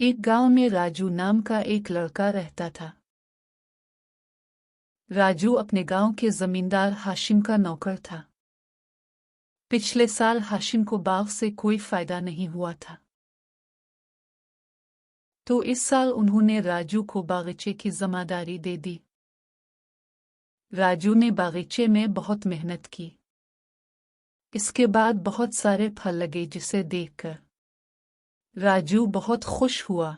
एक गांव में राजू नाम का एक लड़का रहता था। राजू अपने गांव के जमींदार हाशिम का नौकर था। पिछले साल हाशिम को बाग से कोई फायदा नहीं हुआ था, तो इस साल उन्होंने राजू को बागीचे की जिम्मेदारी दे दी। राजू ने बागीचे में बहुत मेहनत की। इसके बाद बहुत सारे फल लगे, जिसे देखकर राजू बहुत खुश हुआ।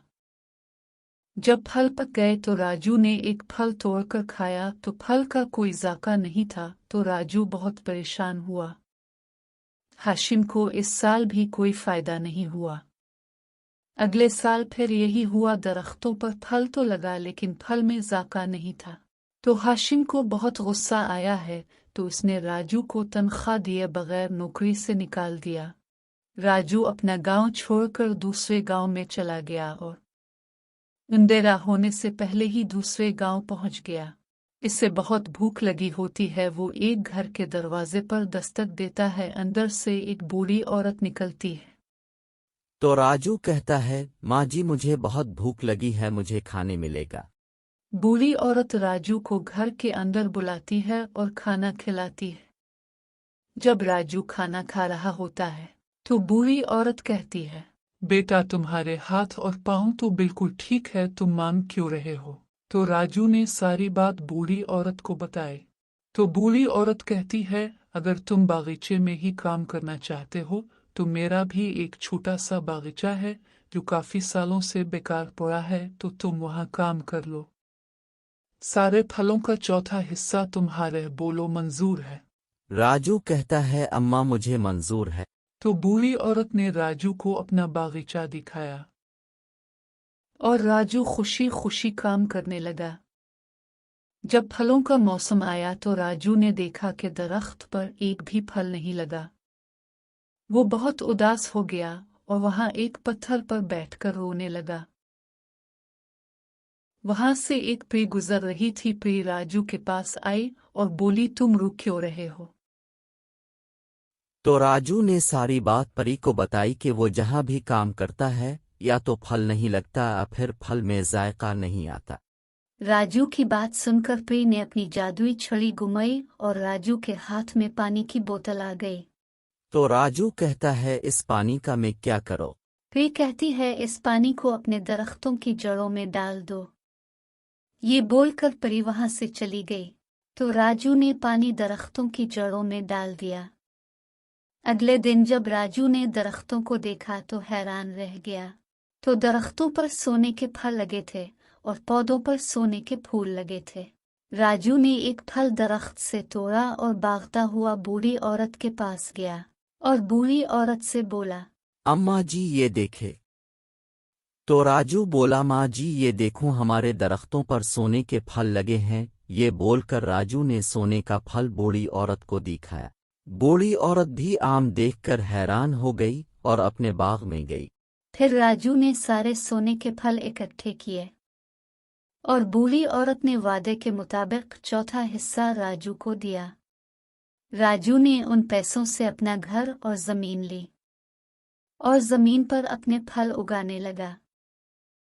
जब फल पक गए तो राजू ने एक फल तोड़कर खाया तो फल का कोई जायका नहीं था, तो राजू बहुत परेशान हुआ। हाशिम को इस साल भी कोई फायदा नहीं हुआ। अगले साल फिर यही हुआ। दरख्तों पर फल तो लगा, लेकिन फल में जायका नहीं था। तो हाशिम को बहुत गुस्सा आया है, तो उसने राजू को तनख्वाह दिए बगैर नौकरी से निकाल दिया। राजू अपना गांव छोड़कर दूसरे गांव में चला गया और अंधेरा होने से पहले ही दूसरे गांव पहुंच गया। इसे बहुत भूख लगी होती है। वो एक घर के दरवाजे पर दस्तक देता है। अंदर से एक बूढ़ी औरत निकलती है। तो राजू कहता है, माँ जी मुझे बहुत भूख लगी है, मुझे खाने मिलेगा। बूढ़ी औरत राजू को घर के अंदर बुलाती है और खाना खिलाती है। जब राजू खाना खा रहा होता है तो बूढ़ी औरत कहती है, बेटा तुम्हारे हाथ और पाँव तो बिल्कुल ठीक है, तुम मांग क्यों रहे हो? तो राजू ने सारी बात बूढ़ी औरत को बताई। तो बूढ़ी औरत कहती है, अगर तुम बागीचे में ही काम करना चाहते हो तो मेरा भी एक छोटा सा बागीचा है जो काफी सालों से बेकार पड़ा है, तो तुम वहाँ काम कर लो। सारे फलों का चौथा हिस्सा तुम्हारे, बोलो मंजूर है? राजू कहता है, अम्मा मुझे मंजूर है। तो बूढ़ी औरत ने राजू को अपना बागीचा दिखाया और राजू खुशी खुशी काम करने लगा। जब फलों का मौसम आया तो राजू ने देखा कि दरख्त पर एक भी फल नहीं लगा। वो बहुत उदास हो गया और वहां एक पत्थर पर बैठकर रोने लगा। वहां से एक परी गुजर रही थी। परी राजू के पास आई और बोली, तुम रो क्यों रहे हो? तो राजू ने सारी बात परी को बताई कि वो जहाँ भी काम करता है या तो फल नहीं लगता या फिर फल में जायका नहीं आता। राजू की बात सुनकर परी ने अपनी जादुई छड़ी घुमाई और राजू के हाथ में पानी की बोतल आ गई। तो राजू कहता है, इस पानी का मैं क्या करूं? परी कहती है, इस पानी को अपने दरख्तों की जड़ों में डाल दो। ये बोलकर परी वहां से चली गई। तो राजू ने पानी दरख्तों की जड़ों में डाल दिया। अगले दिन जब राजू ने दरख्तों को देखा तो हैरान रह गया। तो दरख्तों पर सोने के फल लगे थे और पौधों पर सोने के फूल लगे थे। राजू ने एक फल दरख्त से तोड़ा और भागता हुआ बूढ़ी औरत के पास गया और बूढ़ी औरत से बोला, अम्मा जी ये देखे। तो राजू बोला, माँ जी ये देखो, हमारे दरख्तों पर सोने के फल लगे हैं। ये बोलकर राजू ने सोने का फल बूढ़ी औरत को दिखाया। बूढ़ी औरत भी आम देखकर हैरान हो गई और अपने बाग में गई। फिर राजू ने सारे सोने के फल इकट्ठे किए और बूढ़ी औरत ने वादे के मुताबिक चौथा हिस्सा राजू को दिया। राजू ने उन पैसों से अपना घर और जमीन ली और जमीन पर अपने फल उगाने लगा।